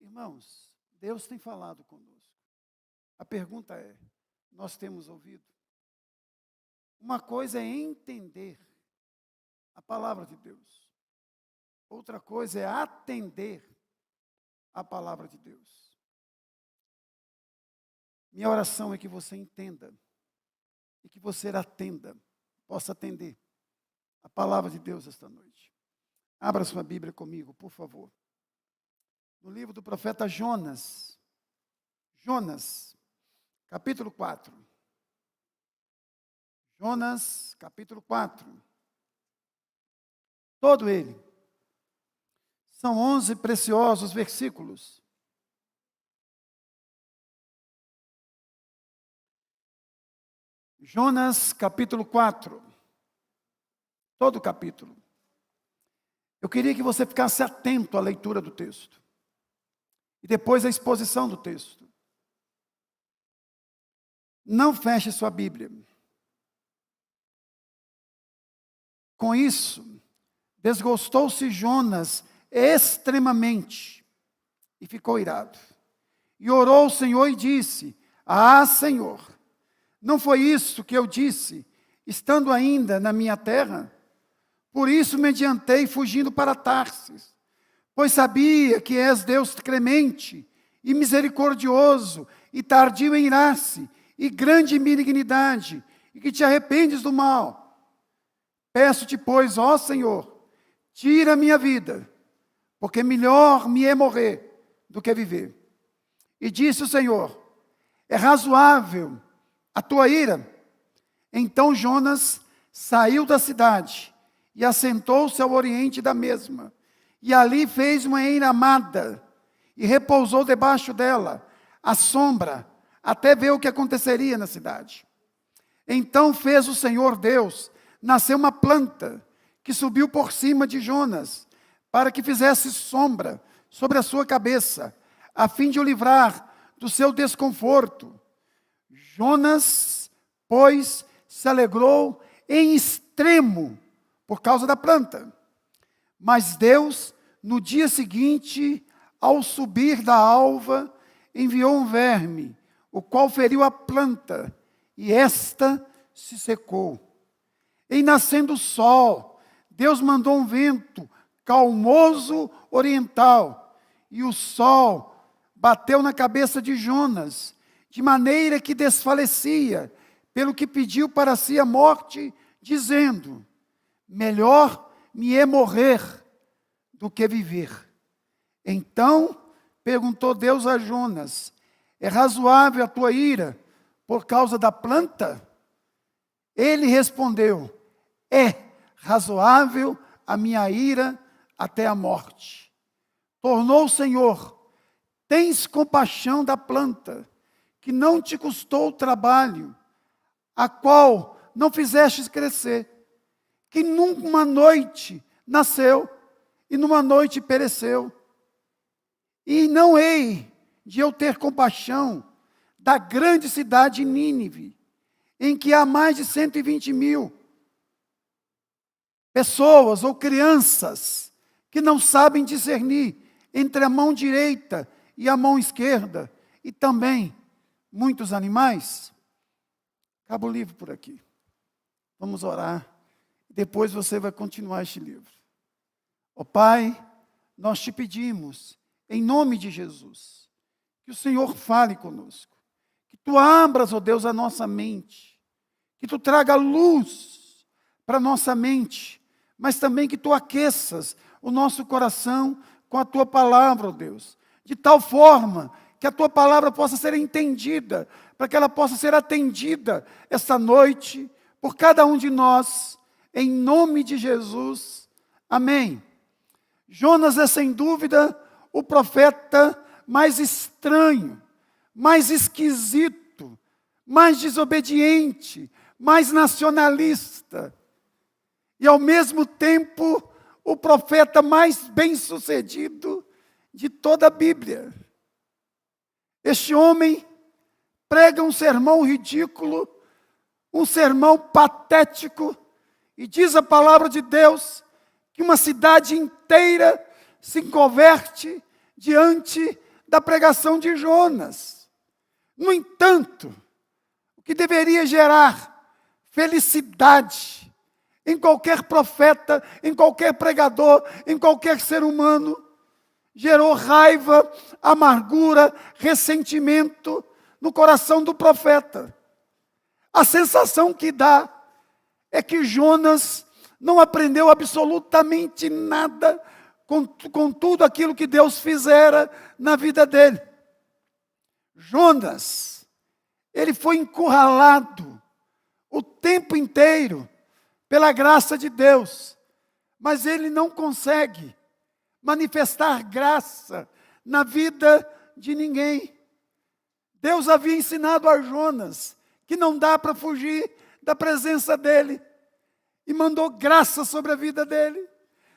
Irmãos, Deus tem falado conosco. A pergunta é: nós temos ouvido? Uma coisa é entender a palavra de Deus. Outra coisa é atender a palavra de Deus. Minha oração é que você entenda e que você atenda, possa atender a palavra de Deus esta noite. Abra sua Bíblia comigo, por favor. No livro do profeta Jonas, capítulo 4. Jonas, capítulo 4. Todo ele. São 11 preciosos versículos. Jonas, capítulo 4. Todo o capítulo. Eu queria que você ficasse atento à leitura do texto. E depois à exposição do texto. Não feche sua Bíblia. Com isso, desgostou-se Jonas extremamente e ficou irado. E orou ao Senhor e disse: Ah, Senhor, não foi isso que eu disse, estando ainda na minha terra? Por isso me adiantei fugindo para Tarsis, pois sabia que és Deus clemente e misericordioso e tardio em irar-se e grande em benignidade, e que te arrependes do mal. Peço-te, pois, ó Senhor, tira a minha vida, porque melhor me é morrer do que viver. E disse o Senhor: é razoável a tua ira? Então Jonas saiu da cidade e assentou-se ao oriente da mesma, e ali fez uma enramada, e repousou debaixo dela, à sombra, até ver o que aconteceria na cidade. Então fez o Senhor Deus nascer uma planta, que subiu por cima de Jonas, para que fizesse sombra sobre a sua cabeça, a fim de o livrar do seu desconforto. Jonas, pois, se alegrou em extremo por causa da planta. Mas Deus, no dia seguinte, ao subir da alva, enviou um verme, o qual feriu a planta, e esta se secou. Em nascendo o sol, Deus mandou um vento calmoso oriental, e o sol bateu na cabeça de Jonas, de maneira que desfalecia, pelo que pediu para si a morte, dizendo: melhor me é morrer do que viver. Então perguntou Deus a Jonas: é razoável a tua ira por causa da planta? Ele respondeu: é razoável a minha ira até a morte. Tornou o Senhor: tens compaixão da planta, que não te custou trabalho, a qual não fizestes crescer, que numa noite nasceu e numa noite pereceu. E não hei de eu ter compaixão da grande cidade Nínive, em que há mais de 120.000 pessoas ou crianças que não sabem discernir entre a mão direita e a mão esquerda, e também muitos animais. Acaba o livro por aqui. Vamos orar. Depois você vai continuar este livro. Ó Pai, nós te pedimos, em nome de Jesus, que o Senhor fale conosco. Que tu abras, ó Deus, a nossa mente. Que tu traga luz para a nossa mente. Mas também que tu aqueças o nosso coração com a tua palavra, ó Deus. De tal forma que a tua palavra possa ser entendida, para que ela possa ser atendida esta noite por cada um de nós, em nome de Jesus. Amém. Jonas é sem dúvida o profeta mais estranho, mais esquisito, mais desobediente, mais nacionalista, e ao mesmo tempo o profeta mais bem-sucedido de toda a Bíblia. Este homem prega um sermão ridículo, um sermão patético, e diz a palavra de Deus que uma cidade inteira se converte diante da pregação de Jonas. No entanto, o que deveria gerar felicidade em qualquer profeta, em qualquer pregador, em qualquer ser humano, gerou raiva, amargura, ressentimento no coração do profeta. A sensação que dá é que Jonas não aprendeu absolutamente nada com tudo aquilo que Deus fizera na vida dele. Jonas, ele foi encurralado o tempo inteiro pela graça de Deus, mas ele não consegue manifestar graça na vida de ninguém. Deus havia ensinado a Jonas que não dá para fugir da presença dele, e mandou graça sobre a vida dele.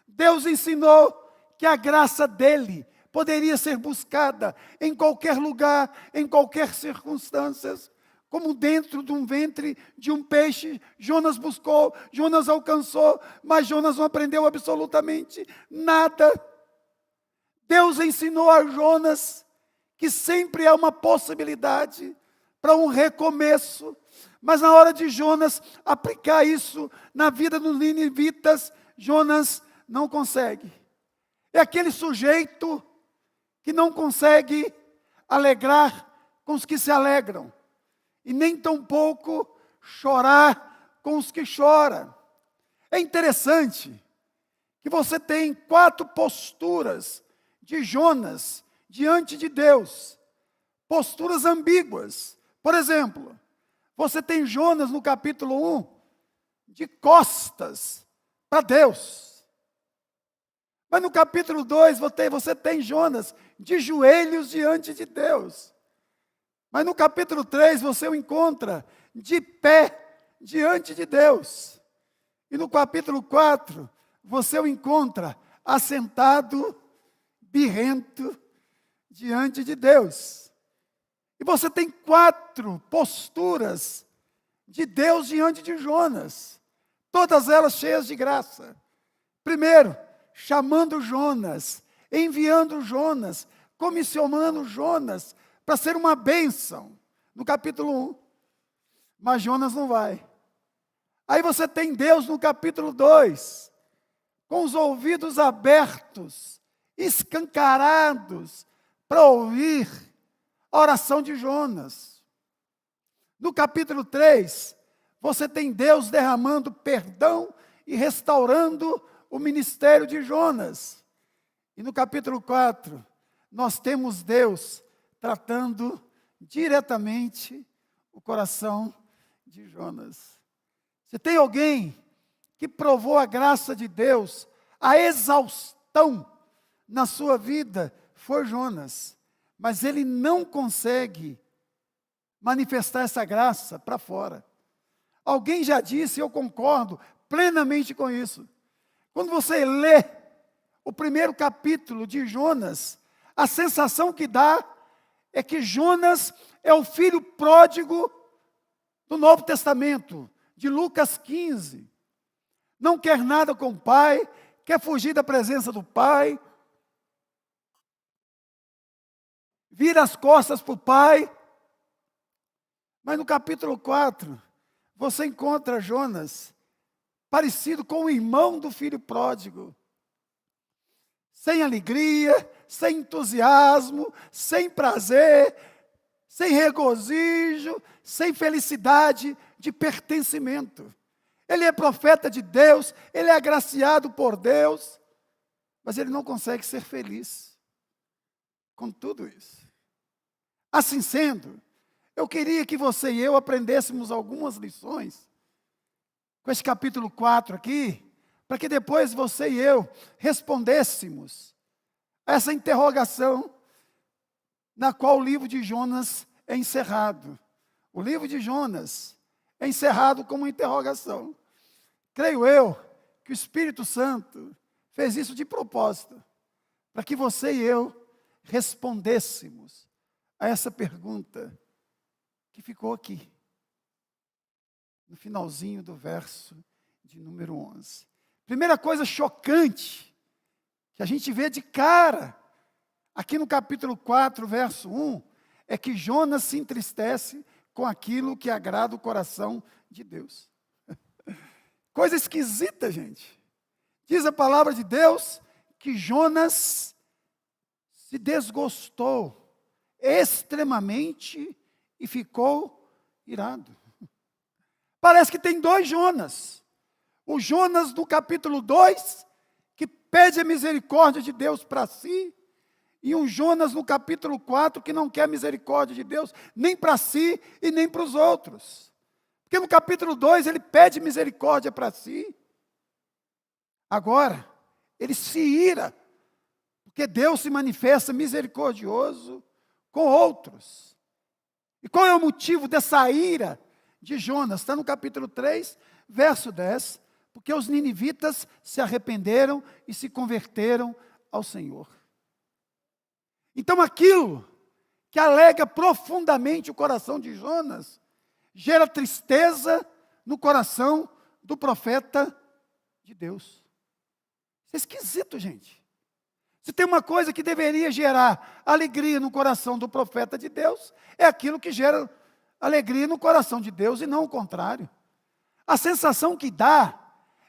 Deus ensinou que a graça dele poderia ser buscada em qualquer lugar, em qualquer circunstância. Como dentro de um ventre de um peixe, Jonas buscou, Jonas alcançou, mas Jonas não aprendeu absolutamente nada. Deus ensinou a Jonas que sempre há uma possibilidade para um recomeço, mas na hora de Jonas aplicar isso na vida dos ninivitas, Jonas não consegue. É aquele sujeito que não consegue alegrar com os que se alegram, e nem tampouco chorar com os que choram. É interessante que você tem 4 posturas de Jonas diante de Deus, posturas ambíguas. Por exemplo, você tem Jonas no capítulo 1, de costas para Deus. Mas no capítulo 2, você tem Jonas de joelhos diante de Deus. Mas no capítulo 3, você o encontra de pé diante de Deus. E no capítulo 4, você o encontra assentado, birrento, diante de Deus. E você tem 4 posturas de Deus diante de Jonas, todas elas cheias de graça. Primeiro, chamando Jonas, enviando Jonas, comissionando Jonas para ser uma bênção, no capítulo 1. Mas Jonas não vai. Aí você tem Deus no capítulo 2, com os ouvidos abertos, escancarados, para ouvir a oração de Jonas. No capítulo 3, você tem Deus derramando perdão e restaurando o ministério de Jonas. E no capítulo 4, nós temos Deus tratando diretamente o coração de Jonas. Se tem alguém que provou a graça de Deus, a exaustão na sua vida, foi Jonas. Mas ele não consegue manifestar essa graça para fora. Alguém já disse, eu concordo plenamente com isso. Quando você lê o primeiro capítulo de Jonas, a sensação que dá é que Jonas é o filho pródigo do Novo Testamento, de Lucas 15. Não quer nada com o pai, quer fugir da presença do pai, vira as costas para o pai. Mas no capítulo 4, você encontra Jonas parecido com o irmão do filho pródigo. Sem alegria, sem entusiasmo, sem prazer, sem regozijo, sem felicidade de pertencimento. Ele é profeta de Deus, ele é agraciado por Deus, mas ele não consegue ser feliz com tudo isso. Assim sendo, eu queria que você e eu aprendêssemos algumas lições com esse capítulo 4 aqui, para que depois você e eu respondêssemos a essa interrogação na qual o livro de Jonas é encerrado. O livro de Jonas é encerrado com uma interrogação. Creio eu que o Espírito Santo fez isso de propósito, para que você e eu respondêssemos a essa pergunta que ficou aqui, no finalzinho do verso de número 11. Primeira coisa chocante, que a gente vê de cara, aqui no capítulo 4, verso 1, é que Jonas se entristece com aquilo que agrada o coração de Deus. Coisa esquisita, gente. Diz a palavra de Deus que Jonas se desgostou extremamente e ficou irado. Parece que tem dois Jonas. O Jonas do capítulo 2, que pede a misericórdia de Deus para si, e um Jonas no capítulo 4, que não quer a misericórdia de Deus, nem para si e nem para os outros. Porque no capítulo 2 ele pede misericórdia para si. Agora, ele se ira, porque Deus se manifesta misericordioso com outros. E qual é o motivo dessa ira de Jonas? Está no capítulo 3, verso 10. Porque os ninivitas se arrependeram e se converteram ao Senhor. Então aquilo que alega profundamente o coração de Jonas, gera tristeza no coração do profeta de Deus. Isso é esquisito, gente. Se tem uma coisa que deveria gerar alegria no coração do profeta de Deus, é aquilo que gera alegria no coração de Deus e não o contrário. A sensação que dá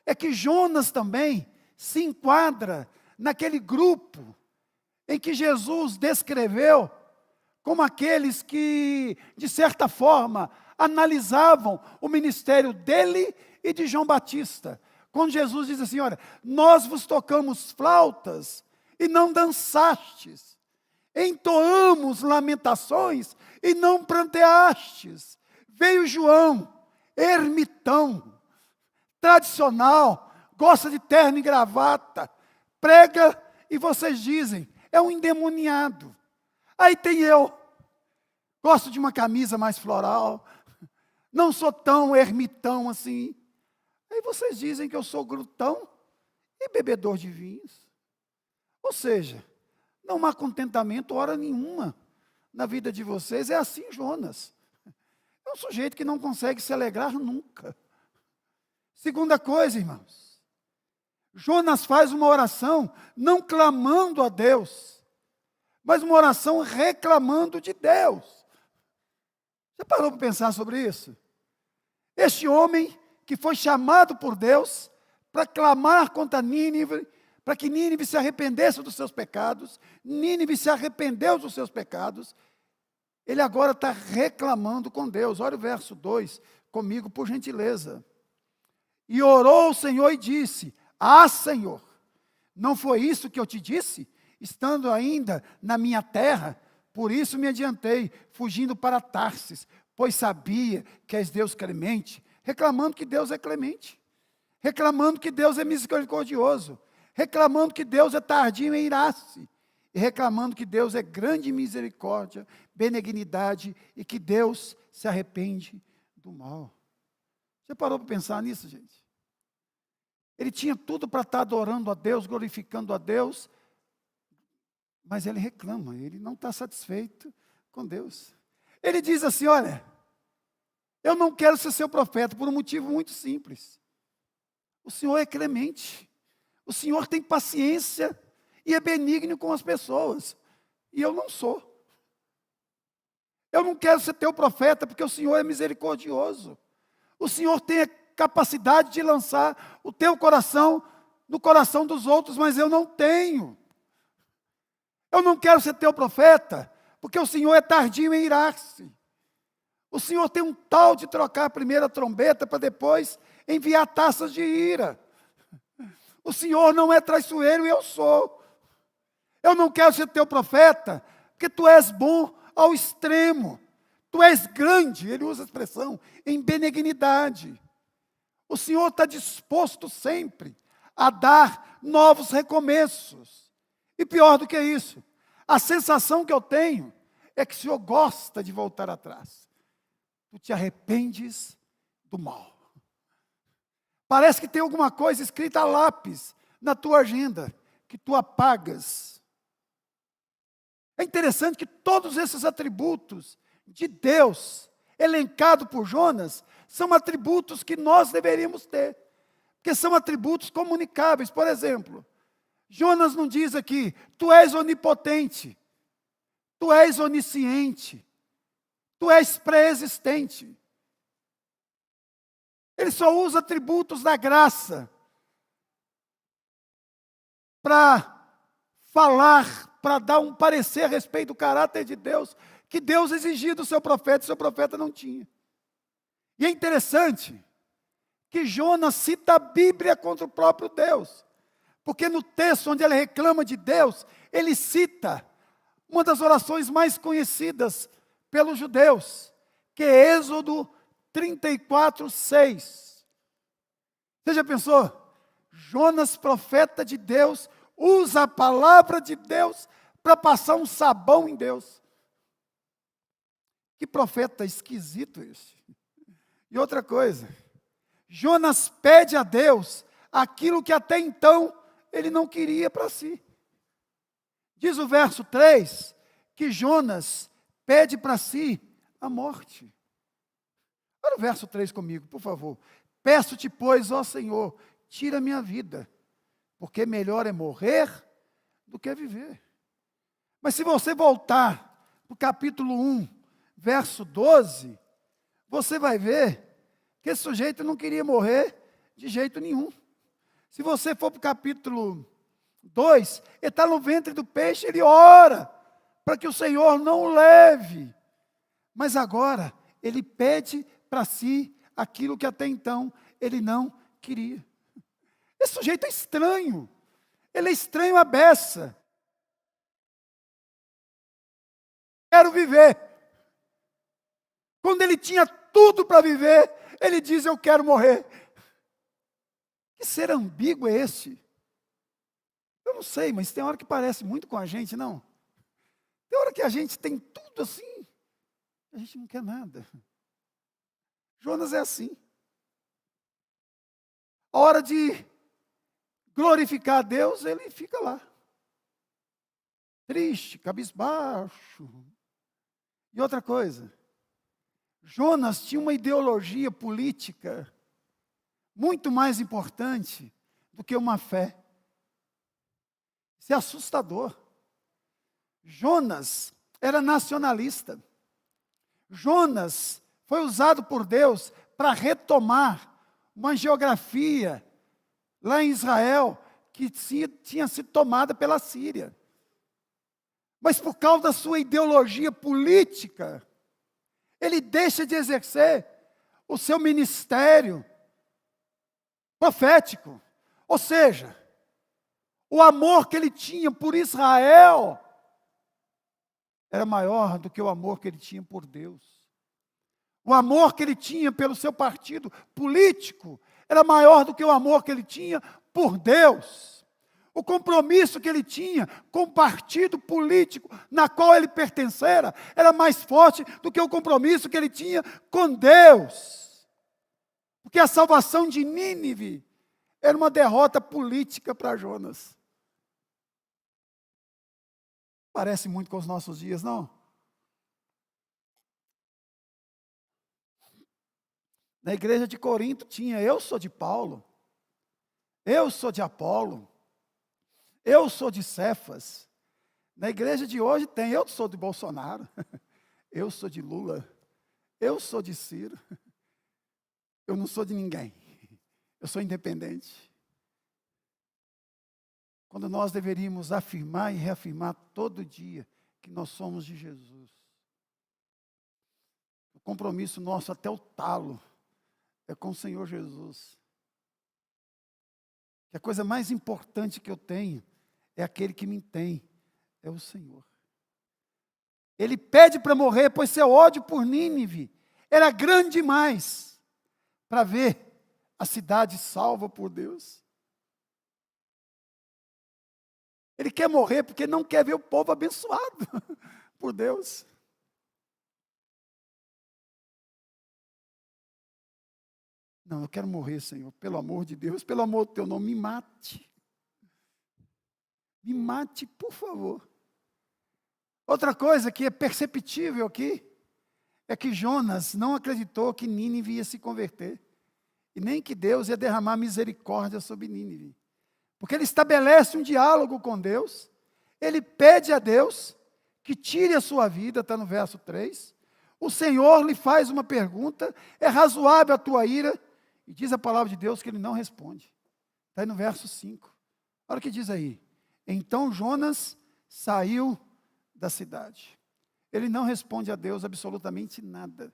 é que Jonas também se enquadra naquele grupo em que Jesus descreveu como aqueles que, de certa forma, analisavam o ministério dele e de João Batista. Quando Jesus diz assim, olha, nós vos tocamos flautas e não dançastes, entoamos lamentações e não pranteastes. Veio João, ermitão, tradicional, gosta de terno e gravata, prega e vocês dizem, é um endemoniado. Aí tem eu, gosto de uma camisa mais floral, não sou tão ermitão assim. Aí vocês dizem que eu sou glutão e bebedor de vinhos. Ou seja, não há contentamento hora nenhuma na vida de vocês. É assim Jonas. É um sujeito que não consegue se alegrar nunca. Segunda coisa, irmãos. Jonas faz uma oração não clamando a Deus, mas uma oração reclamando de Deus. Você parou para pensar sobre isso? Este homem que foi chamado por Deus para clamar contra Nínive, para que Nínive se arrependesse dos seus pecados, Nínive se arrependeu dos seus pecados, ele agora está reclamando com Deus. Olha o verso 2 comigo, por gentileza. E orou o Senhor e disse, Senhor, não foi isso que eu te disse? Estando ainda na minha terra, por isso me adiantei, fugindo para Tarsis, pois sabia que és Deus clemente, reclamando que Deus é clemente, reclamando que Deus é misericordioso, reclamando que Deus é tardio em irar-se, e reclamando que Deus é grande em misericórdia, benignidade, e que Deus se arrepende do mal. Você parou para pensar nisso, gente? Ele tinha tudo para estar adorando a Deus, glorificando a Deus, mas ele reclama, ele não está satisfeito com Deus. Ele diz assim, olha, eu não quero ser seu profeta por um motivo muito simples. O Senhor é clemente, o Senhor tem paciência e é benigno com as pessoas, e eu não sou. Eu não quero ser teu profeta porque o Senhor é misericordioso. O Senhor tem a capacidade de lançar o teu coração no coração dos outros, mas eu não tenho. Eu não quero ser teu profeta, porque o Senhor é tardio em irar-se. O Senhor tem um tal de trocar primeiro a trombeta para depois enviar taças de ira. O Senhor não é traiçoeiro e eu sou. Eu não quero ser teu profeta, porque tu és bom ao extremo. Tu és grande, ele usa a expressão, em benignidade. O Senhor está disposto sempre a dar novos recomeços. E pior do que isso, a sensação que eu tenho é que o Senhor gosta de voltar atrás. Tu te arrependes do mal. Parece que tem alguma coisa escrita a lápis na tua agenda, que tu apagas. É interessante que todos esses atributos de Deus, elencado por Jonas, são atributos que nós deveríamos ter, porque são atributos comunicáveis. Por exemplo, Jonas não diz aqui, tu és onipotente, tu és onisciente, tu és pré-existente. Ele só usa atributos da graça para falar, para dar um parecer a respeito do caráter de Deus, que Deus exigia do seu profeta, e seu profeta não tinha. E é interessante que Jonas cita a Bíblia contra o próprio Deus, porque no texto onde ele reclama de Deus, ele cita uma das orações mais conhecidas pelos judeus, que é Êxodo 34:6. Você já pensou? Jonas, profeta de Deus, usa a palavra de Deus para passar um sabão em Deus. Que profeta esquisito esse. E outra coisa, Jonas pede a Deus aquilo que até então ele não queria para si. Diz o verso 3, que Jonas pede para si a morte. Olha o verso 3 comigo, por favor. Peço-te, pois, ó Senhor, tira minha vida, porque melhor é morrer do que viver. Mas se você voltar para o capítulo 1, verso 12, você vai ver que esse sujeito não queria morrer de jeito nenhum. Se você for para o capítulo 2, ele está no ventre do peixe, ele ora para que o Senhor não o leve. Mas agora, ele pede para si aquilo que até então ele não queria. Esse sujeito é estranho. Ele é estranho à beça. Quero viver. Quando ele tinha tudo para viver, ele diz, eu quero morrer. Que ser ambíguo é esse? Eu não sei, mas tem hora que parece muito com a gente, não? Tem hora que a gente tem tudo assim, a gente não quer nada. Jonas é assim. A hora de glorificar a Deus, ele fica lá. Triste, cabisbaixo. E outra coisa, Jonas tinha uma ideologia política muito mais importante do que uma fé. Isso é assustador. Jonas era nacionalista. Jonas foi usado por Deus para retomar uma geografia lá em Israel que tinha sido tomada pela Síria. Mas por causa da sua ideologia política, ele deixa de exercer o seu ministério profético. Ou seja, o amor que ele tinha por Israel era maior do que o amor que ele tinha por Deus. O amor que ele tinha pelo seu partido político era maior do que o amor que ele tinha por Deus. O compromisso que ele tinha com o partido político na qual ele pertencera era mais forte do que o compromisso que ele tinha com Deus. Porque a salvação de Nínive era uma derrota política para Jonas. Parece muito com os nossos dias, não? Na igreja de Corinto tinha, eu sou de Paulo, eu sou de Apolo, eu sou de Cefas. Na igreja de hoje tem, eu sou de Bolsonaro, eu sou de Lula, eu sou de Ciro, eu não sou de ninguém, eu sou independente. Quando nós deveríamos afirmar e reafirmar todo dia que nós somos de Jesus. O compromisso nosso até o talo é com o Senhor Jesus. Que a coisa mais importante que eu tenho é aquele que me tem, é o Senhor. Ele pede para morrer, pois seu ódio por Nínive era grande demais para ver a cidade salva por Deus. Ele quer morrer porque não quer ver o povo abençoado por Deus. Não, eu quero morrer, Senhor, pelo amor de Deus, pelo amor do teu nome, me mate. Me mate, por favor. Outra coisa que é perceptível aqui, é que Jonas não acreditou que Nínive ia se converter, e nem que Deus ia derramar misericórdia sobre Nínive. porque ele estabelece um diálogo com Deus, ele pede a Deus que tire a sua vida, está no verso 3. O Senhor lhe faz uma pergunta: é razoável a tua ira? E diz a palavra de Deus que ele não responde. Está aí no verso 5. Olha o que diz aí. Então Jonas saiu da cidade. Ele não responde a Deus absolutamente nada.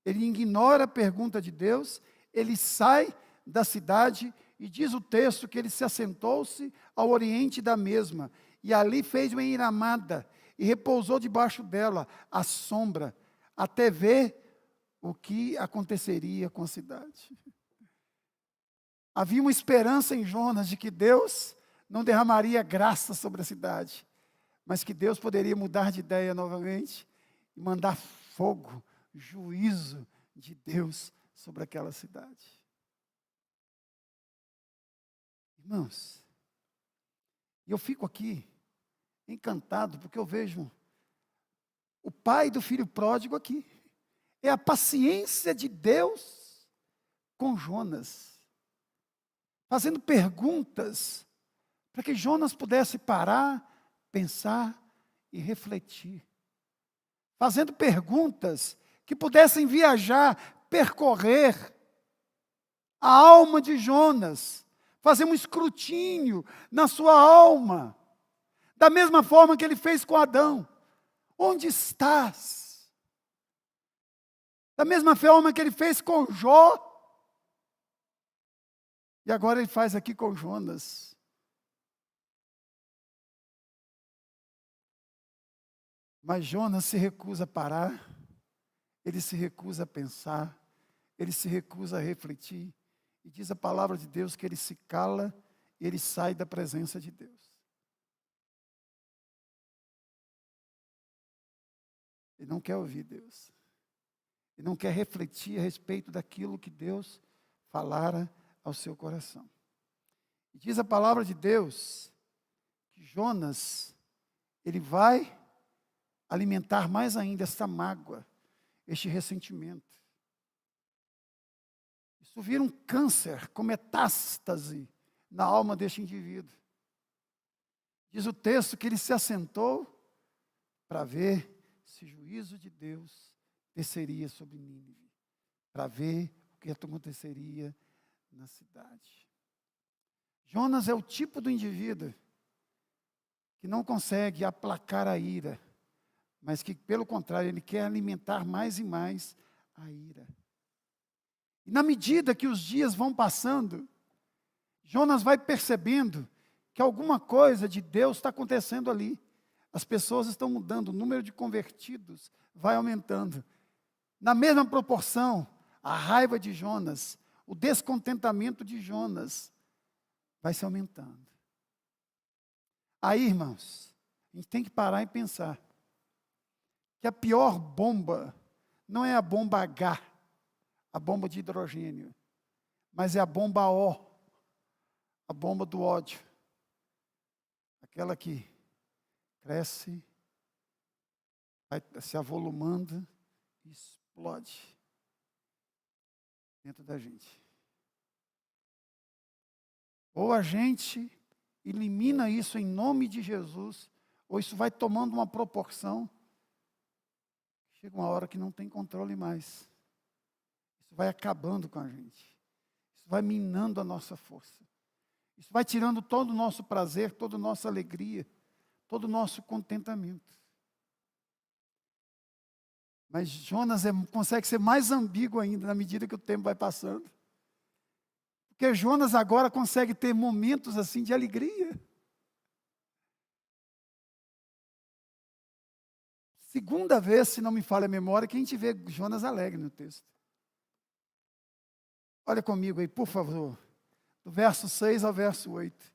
Ele ignora a pergunta de Deus, ele sai da cidade e diz o texto que ele se assentou-se ao oriente da mesma e ali fez uma enramada e repousou debaixo dela à sombra, até ver o que aconteceria com a cidade. Havia uma esperança em Jonas de que Deus não derramaria graça sobre a cidade, mas que Deus poderia mudar de ideia novamente e mandar fogo, juízo de Deus sobre aquela cidade. Irmãos, eu fico aqui encantado porque eu vejo o pai do filho pródigo aqui. É a paciência de Deus com Jonas, fazendo perguntas para que Jonas pudesse parar, pensar e refletir. Fazendo perguntas que pudessem viajar, percorrer a alma de Jonas, fazer um escrutínio na sua alma, da mesma forma que ele fez com Adão. Onde estás? Da mesma forma que ele fez com Jó. E agora ele faz aqui com Jonas. Mas Jonas se recusa a parar, ele se recusa a pensar, ele se recusa a refletir. E diz a palavra de Deus que ele se cala e ele sai da presença de Deus. Ele não quer ouvir Deus. Ele não quer refletir a respeito daquilo que Deus falara ao seu coração. E diz a palavra de Deus que Jonas, ele vai alimentar mais ainda esta mágoa, este ressentimento. Isso vira um câncer com metástase na alma deste indivíduo. Diz o texto que ele se assentou para ver se o juízo de Deus desceria sobre Nínive, para ver o que aconteceria na cidade. Jonas é o tipo do indivíduo que não consegue aplacar a ira, mas que, pelo contrário, ele quer alimentar mais e mais a ira. E na medida que os dias vão passando, Jonas vai percebendo que alguma coisa de Deus está acontecendo ali. As pessoas estão mudando, o número de convertidos vai aumentando. Na mesma proporção, a raiva de Jonas, o descontentamento de Jonas vai se aumentando. Aí, irmãos, a gente tem que parar e pensar que a pior bomba não é a bomba H, a bomba de hidrogênio, mas é a bomba O, a bomba do ódio. Aquela que cresce, vai se avolumando e explode dentro da gente. Ou a gente elimina isso em nome de Jesus, ou isso vai tomando uma proporção. Chega uma hora que não tem controle mais. Isso vai acabando com a gente. Isso vai minando a nossa força. Isso vai tirando todo o nosso prazer, toda a nossa alegria, todo o nosso contentamento. Mas Jonas consegue ser mais ambíguo ainda na medida que o tempo vai passando. Porque Jonas agora consegue ter momentos assim de alegria. Segunda vez, se não me falha a memória, que a gente vê Jonas alegre no texto. Olha comigo aí, por favor. Do verso 6 ao verso 8.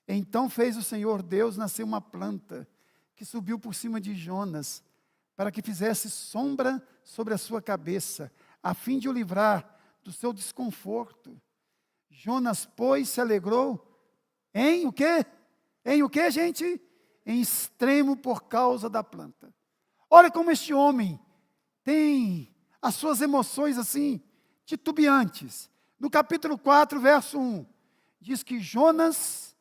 Então fez o Senhor Deus nascer uma planta que subiu por cima de Jonas, para que fizesse sombra sobre a sua cabeça, a fim de o livrar do seu desconforto. Jonas, pois, se alegrou em o quê? Em o quê, gente? Em extremo por causa da planta. Olha como este homem tem as suas emoções assim, titubeantes. No capítulo 4, verso 1, diz que Jonas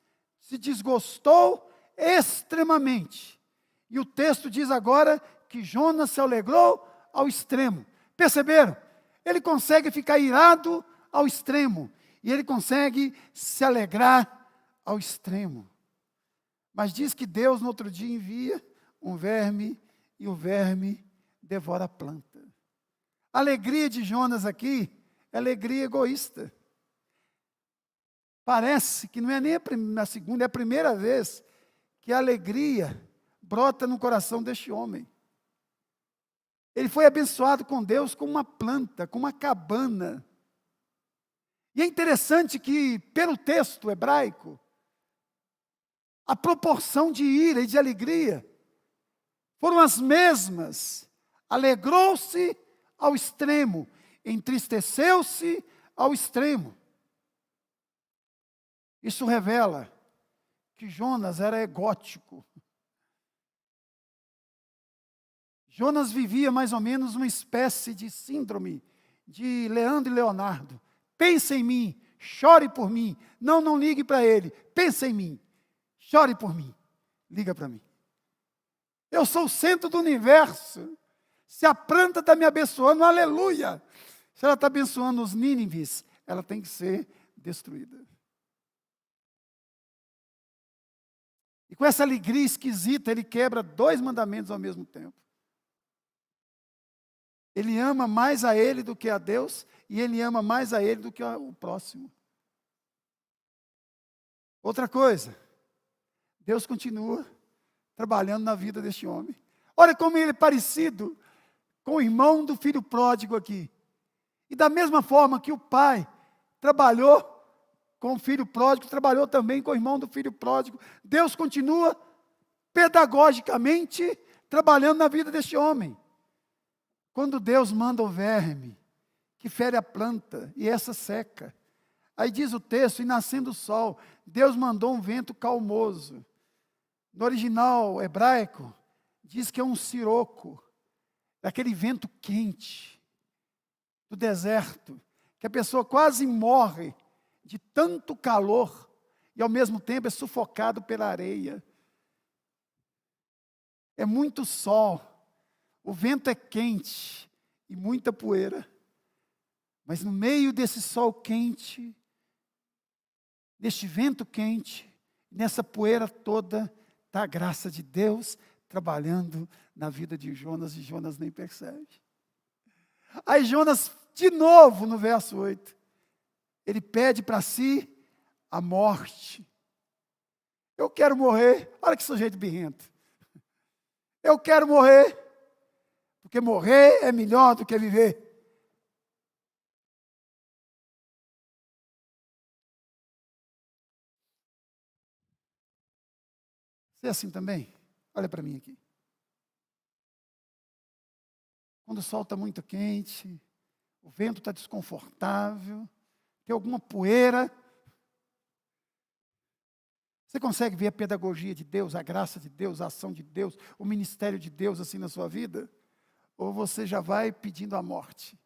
se desgostou extremamente. E o texto diz agora que Jonas se alegrou ao extremo. Perceberam? Ele consegue ficar irado ao extremo. E ele consegue se alegrar ao extremo. Mas diz que Deus no outro dia envia um verme e o verme devora a planta. A alegria de Jonas aqui é alegria egoísta. Parece que não é nem a segunda, é a primeira vez que a alegria brota no coração deste homem. Ele foi abençoado com Deus com uma planta, com uma cabana. E é interessante que, pelo texto hebraico, a proporção de ira e de alegria foram as mesmas. Alegrou-se ao extremo, entristeceu-se ao extremo. Isso revela que Jonas era egótico. Jonas vivia mais ou menos uma espécie de síndrome de Leandro e Leonardo. Pense em mim, chore por mim. Não ligue para ele. Pense em mim, chore por mim. Liga para mim. Eu sou o centro do universo. Se a planta está me abençoando, aleluia. Se ela está abençoando os nínives, ela tem que ser destruída. E com essa alegria esquisita, ele quebra 2 mandamentos ao mesmo tempo. Ele ama mais a ele do que a Deus, e ele ama mais a ele do que o próximo. Outra coisa, Deus continua trabalhando na vida deste homem. Olha como ele é parecido com o irmão do filho pródigo aqui. E da mesma forma que o pai trabalhou com o filho pródigo, trabalhou também com o irmão do filho pródigo, Deus continua pedagogicamente trabalhando na vida deste homem. Quando Deus manda o verme, que fere a planta, e essa seca. Aí diz o texto, e nascendo o sol, Deus mandou um vento calmoso. No original hebraico, diz que é um siroco, aquele vento quente, do deserto, que a pessoa quase morre de tanto calor, e ao mesmo tempo é sufocado pela areia. É muito sol, o vento é quente e muita poeira. Mas no meio desse sol quente, deste vento quente, nessa poeira toda, está a graça de Deus trabalhando na vida de Jonas, e Jonas nem percebe. Aí Jonas, de novo, no verso 8, ele pede para si a morte. Eu quero morrer. Olha que sujeito birrento. Eu quero morrer, porque morrer é melhor do que viver. Você é assim também? Olha para mim aqui. Quando o sol está muito quente, o vento está desconfortável, tem alguma poeira, você consegue ver a pedagogia de Deus, a graça de Deus, a ação de Deus, o ministério de Deus assim na sua vida? Ou você já vai pedindo a morte?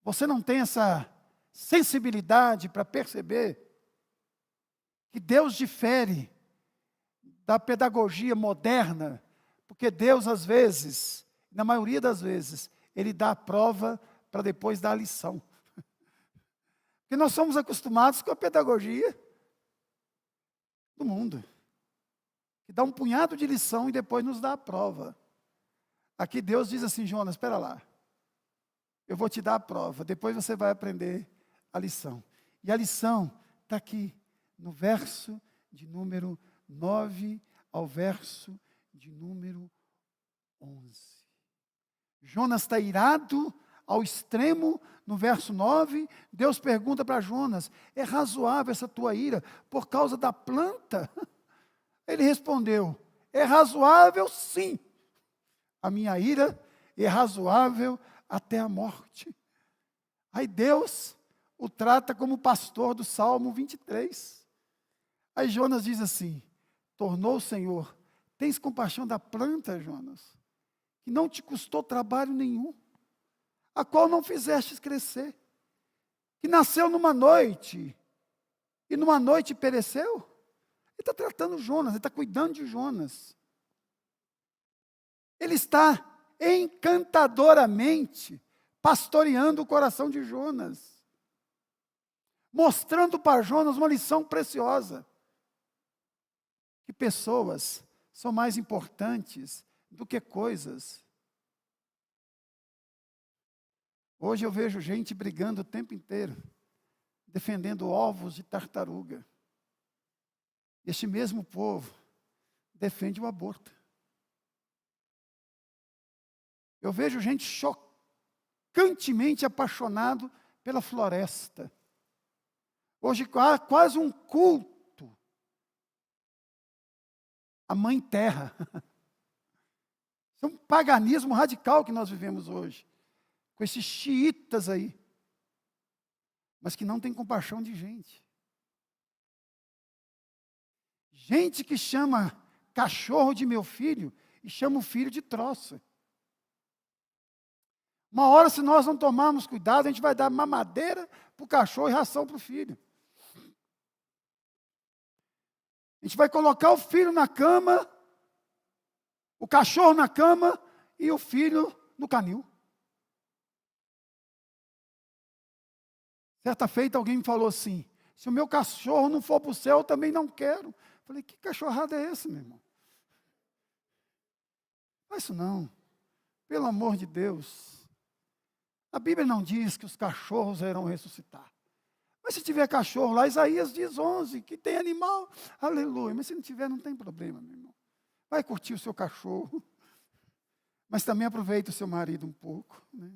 Você não tem essa sensibilidade para perceber que Deus difere da pedagogia moderna, porque Deus, às vezes, na maioria das vezes, Ele dá a prova para depois dar a lição. Porque nós somos acostumados com a pedagogia do mundo, que dá um punhado de lição e depois nos dá a prova. Aqui Deus diz assim: Jonas, espera lá, eu vou te dar a prova, depois você vai aprender a lição. E a lição está aqui, no verso de número 9 ao verso de número 11. Jonas está irado ao extremo. No verso 9, Deus pergunta para Jonas: é razoável essa tua ira por causa da planta? Ele respondeu: é razoável sim. A minha ira é razoável até a morte. Aí Deus o trata como pastor do Salmo 23. Aí Jonas diz assim: tornou o Senhor, tens compaixão da planta, Jonas, que não te custou trabalho nenhum, a qual não fizestes crescer, que nasceu numa noite e numa noite pereceu? Ele está tratando Jonas, ele está cuidando de Jonas. Ele está encantadoramente pastoreando o coração de Jonas, mostrando para Jonas uma lição preciosa, que pessoas são mais importantes do que coisas. Hoje eu vejo gente brigando o tempo inteiro, defendendo ovos de tartaruga. Este mesmo povo defende o aborto. Eu vejo gente chocantemente apaixonado pela floresta. Hoje há quase um culto à Mãe Terra. É um paganismo radical que nós vivemos hoje, com esses xiitas aí, mas que não tem compaixão de gente. Gente que chama cachorro de meu filho e chama o filho de troça. Uma hora, se nós não tomarmos cuidado, a gente vai dar mamadeira para o cachorro e ração para o filho. A gente vai colocar o filho na cama, o cachorro na cama e o filho no canil. Certa feita alguém me falou assim: se o meu cachorro não for para o céu, eu também não quero. Falei, que cachorrada é essa, meu irmão? Faz isso não. Pelo amor de Deus. A Bíblia não diz que os cachorros irão ressuscitar. Mas se tiver cachorro lá, Isaías diz 11, que tem animal, aleluia. Mas se não tiver, não tem problema, meu irmão. Vai curtir o seu cachorro. Mas também aproveita o seu marido um pouco. Né?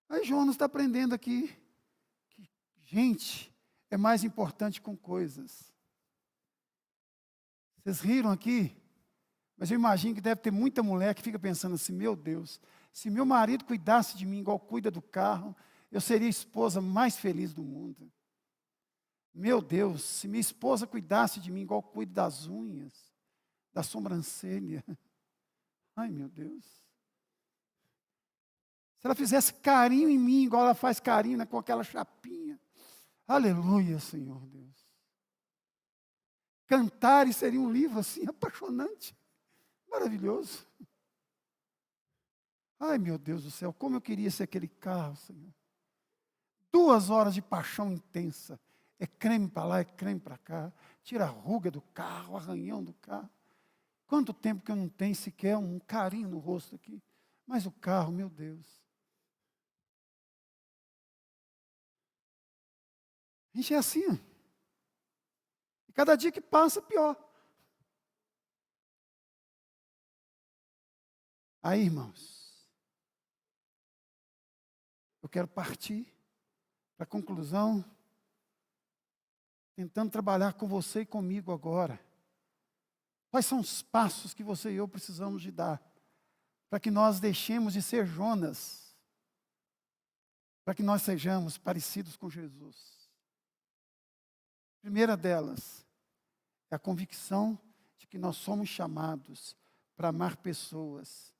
Aí Jonas está aprendendo aqui que gente é mais importante com coisas. Vocês riram aqui? Mas eu imagino que deve ter muita mulher que fica pensando assim, meu Deus, se meu marido cuidasse de mim igual cuida do carro, eu seria a esposa mais feliz do mundo. Meu Deus, se minha esposa cuidasse de mim igual cuida das unhas, da sobrancelha. Ai, meu Deus. Se ela fizesse carinho em mim, igual ela faz carinho, né, com aquela chapinha. Aleluia, Senhor Deus. Cantares seria um livro assim, apaixonante. Maravilhoso. Ai, meu Deus do céu, como eu queria ser aquele carro, Senhor. 2 horas de paixão intensa. É creme para lá, é creme para cá. Tira a ruga do carro, arranhão do carro. Quanto tempo que eu não tenho sequer um carinho no rosto aqui. Mas o carro, meu Deus. A gente é assim. E cada dia que passa, pior. Aí, irmãos, eu quero partir para a conclusão, tentando trabalhar com você e comigo agora. Quais são os passos que você e eu precisamos de dar para que nós deixemos de ser Jonas, para que nós sejamos parecidos com Jesus? A primeira delas é a convicção de que nós somos chamados para amar pessoas,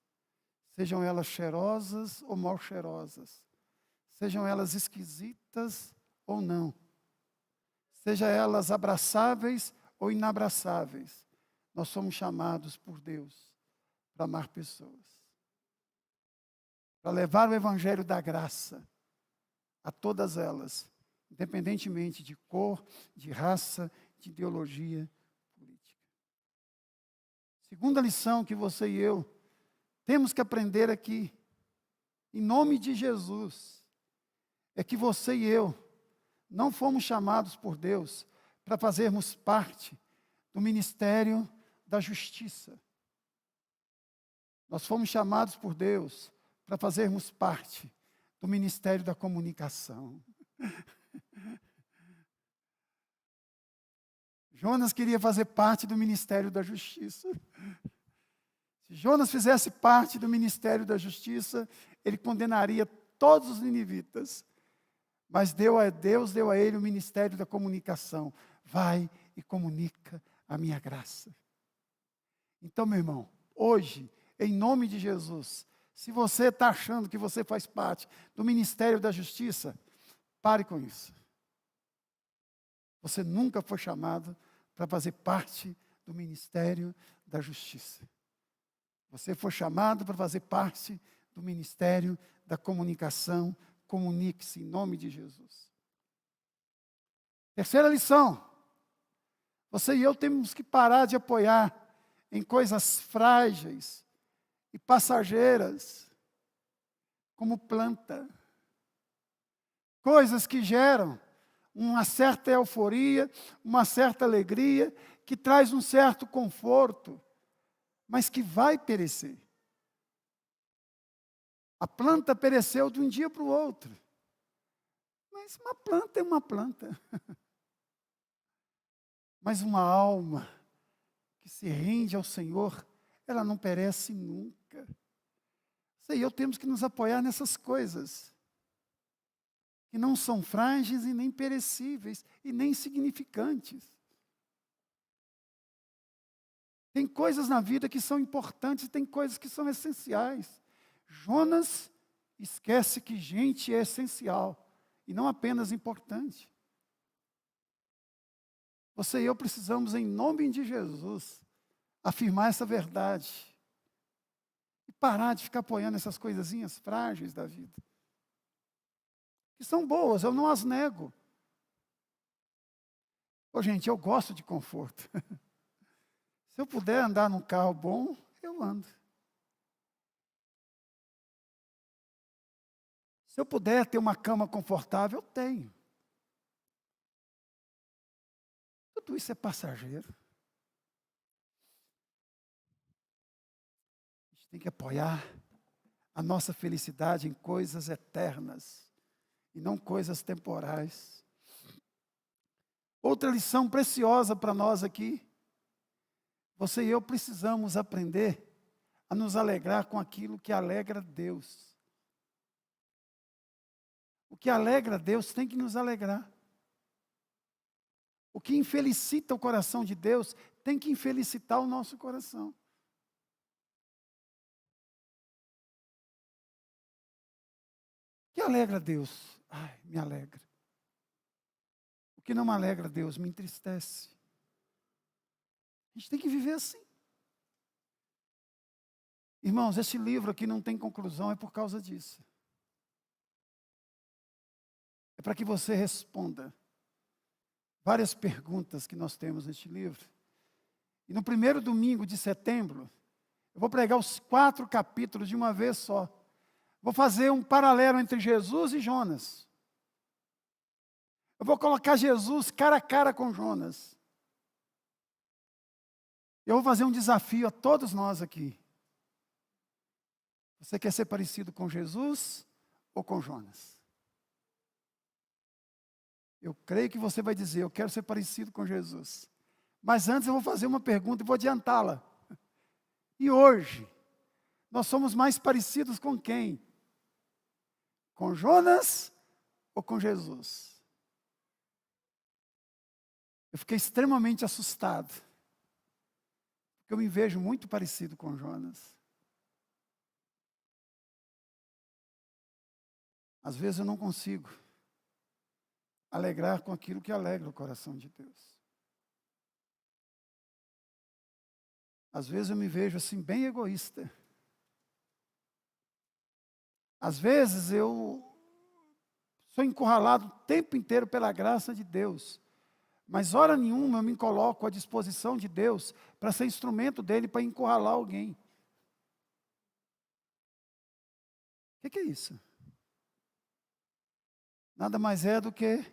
sejam elas cheirosas ou mal cheirosas, sejam elas esquisitas ou não, sejam elas abraçáveis ou inabraçáveis. Nós somos chamados por Deus para amar pessoas, para levar o evangelho da graça a todas elas, independentemente de cor, de raça, de ideologia política. Segunda lição que você e eu temos que aprender aqui, em nome de Jesus, é que você e eu não fomos chamados por Deus para fazermos parte do ministério da justiça. Nós fomos chamados por Deus para fazermos parte do ministério da comunicação. Jonas queria fazer parte do ministério da justiça. Se Jonas fizesse parte do ministério da justiça, ele condenaria todos os ninivitas. Mas Deus deu a ele o ministério da comunicação. Vai e comunica a minha graça. Então, meu irmão, hoje, em nome de Jesus, se você está achando que você faz parte do ministério da justiça, pare com isso. você nunca foi chamado para fazer parte do ministério da justiça. Você foi chamado para fazer parte do ministério da comunicação. Comunique-se em nome de Jesus. Terceira lição. Você e eu temos que parar de apoiar em coisas frágeis e passageiras, como planta. Coisas que geram uma certa euforia, uma certa alegria, que traz um certo conforto, mas que vai perecer. A planta pereceu de um dia para o outro. Mas uma planta é uma planta. Mas uma alma que se rende ao Senhor, ela não perece nunca. Você e eu temos que nos apoiar nessas coisas, que não são frágeis e nem perecíveis, e nem insignificantes. Tem coisas na vida que são importantes, e tem coisas que são essenciais. Jonas esquece que gente é essencial, e não apenas importante. Você e eu precisamos, em nome de Jesus, afirmar essa verdade. E parar de ficar apoiando essas coisazinhas frágeis da vida. Que são boas, eu não as nego. Ô, gente, eu gosto de conforto. Se eu puder andar num carro bom, eu ando. Se eu puder ter uma cama confortável, eu tenho. Tudo isso é passageiro. A gente tem que apoiar a nossa felicidade em coisas eternas e não coisas temporais. Outra lição preciosa para nós aqui. Você e eu precisamos aprender a nos alegrar com aquilo que alegra Deus. O que alegra Deus tem que nos alegrar. O que infelicita o coração de Deus tem que infelicitar o nosso coração. O que alegra Deus? Ai, me alegra. O que não me alegra Deus me entristece. A gente tem que viver assim. Irmãos, esse livro aqui não tem conclusão, é por causa disso. É para que você responda várias perguntas que nós temos neste livro. E no primeiro domingo de setembro, eu vou pregar os 4 capítulos de uma vez só. Vou fazer um paralelo entre Jesus e Jonas. Eu vou colocar Jesus cara a cara com Jonas. Eu vou fazer um desafio a todos nós aqui. Você quer ser parecido com Jesus ou com Jonas? Eu creio que você vai dizer, eu quero ser parecido com Jesus. Mas antes eu vou fazer uma pergunta e vou adiantá-la. E hoje, nós somos mais parecidos com quem? Com Jonas ou com Jesus? Eu fiquei extremamente assustado. Porque eu me vejo muito parecido com Jonas. Às vezes eu não consigo alegrar com aquilo que alegra o coração de Deus. Às vezes eu me vejo assim bem egoísta. Às vezes eu sou encurralado o tempo inteiro pela graça de Deus. Mas hora nenhuma eu me coloco à disposição de Deus para ser instrumento dele para encurralar alguém. O que é isso? Nada mais é do que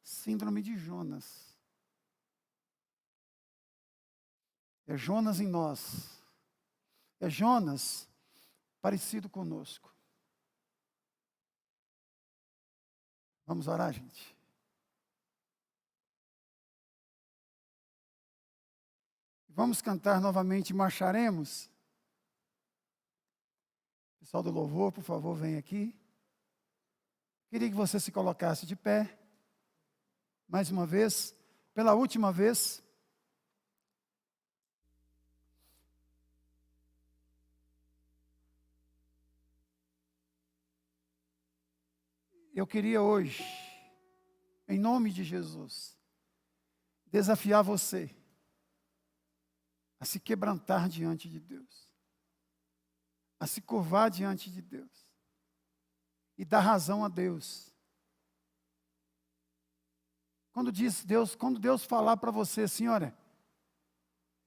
síndrome de Jonas. É Jonas em nós. É Jonas parecido conosco. Vamos orar, gente? Vamos cantar novamente Marcharemos? Pessoal do louvor, por favor, vem aqui. Queria que você se colocasse de pé. Mais uma vez, pela última vez. Eu queria hoje, em nome de Jesus, desafiar você a se quebrantar diante de Deus, a se curvar diante de Deus e dar razão a Deus. Quando Deus falar para você assim, olha,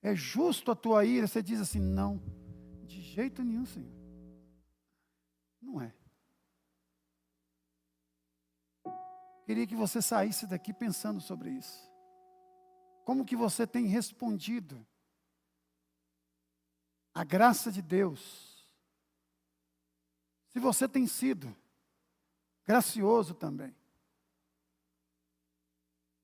é justo a tua ira, você diz assim, não, de jeito nenhum, Senhor. Não é. Queria que você saísse daqui pensando sobre isso. Como que você tem respondido à graça de Deus? Se você tem sido gracioso também.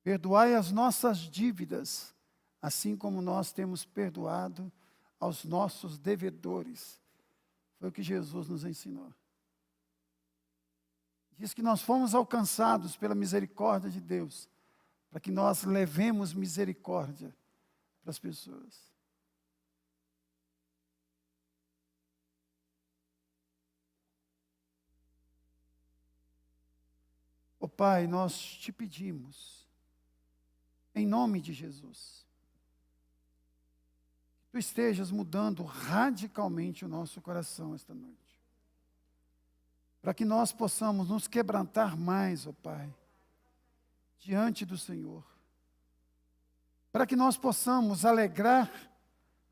Perdoai as nossas dívidas, assim como nós temos perdoado aos nossos devedores. Foi o que Jesus nos ensinou. Diz que nós fomos alcançados pela misericórdia de Deus, para que nós levemos misericórdia para as pessoas. Ó Pai, nós te pedimos, em nome de Jesus, que Tu estejas mudando radicalmente o nosso coração esta noite. Para que nós possamos nos quebrantar mais, ó Pai, diante do Senhor. Para que nós possamos alegrar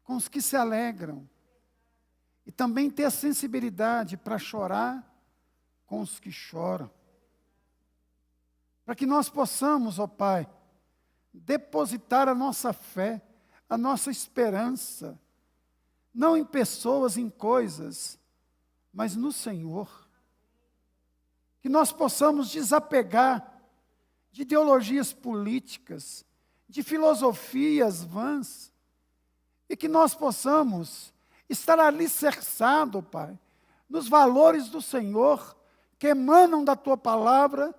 com os que se alegram. E também ter a sensibilidade para chorar com os que choram. Para que nós possamos, ó Pai, depositar a nossa fé, a nossa esperança, não em pessoas, em coisas, mas no Senhor. Que nós possamos desapegar de ideologias políticas, de filosofias vãs, e que nós possamos estar alicerçados, Pai, nos valores do Senhor, que emanam da Tua palavra,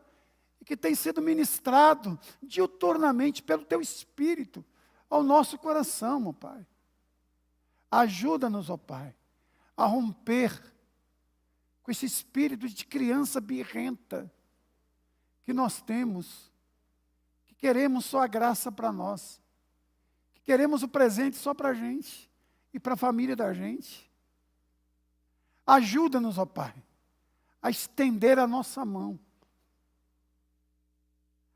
e que tem sido ministrado diuturnamente pelo Teu Espírito ao nosso coração, ó Pai. Ajuda-nos, ó Pai, a romper com esse espírito de criança birrenta que nós temos, que queremos só a graça para nós, que queremos o presente só para a gente e para a família da gente. Ajuda-nos, ó Pai, a estender a nossa mão.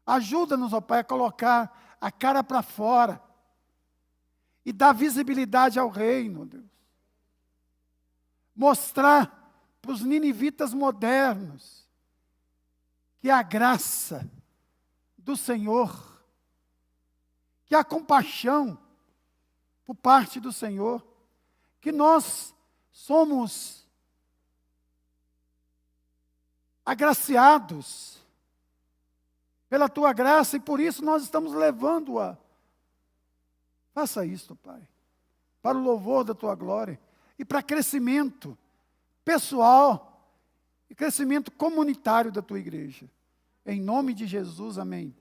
Ajuda-nos, ó Pai, a colocar a cara para fora e dar visibilidade ao reino, Deus. Mostrar para os ninivitas modernos que a graça do Senhor, que a compaixão por parte do Senhor, que nós somos agraciados pela Tua graça e por isso nós estamos levando-a. Faça isto, Pai, para o louvor da Tua glória e para crescimento pessoal e crescimento comunitário da Tua igreja. Em nome de Jesus, amém.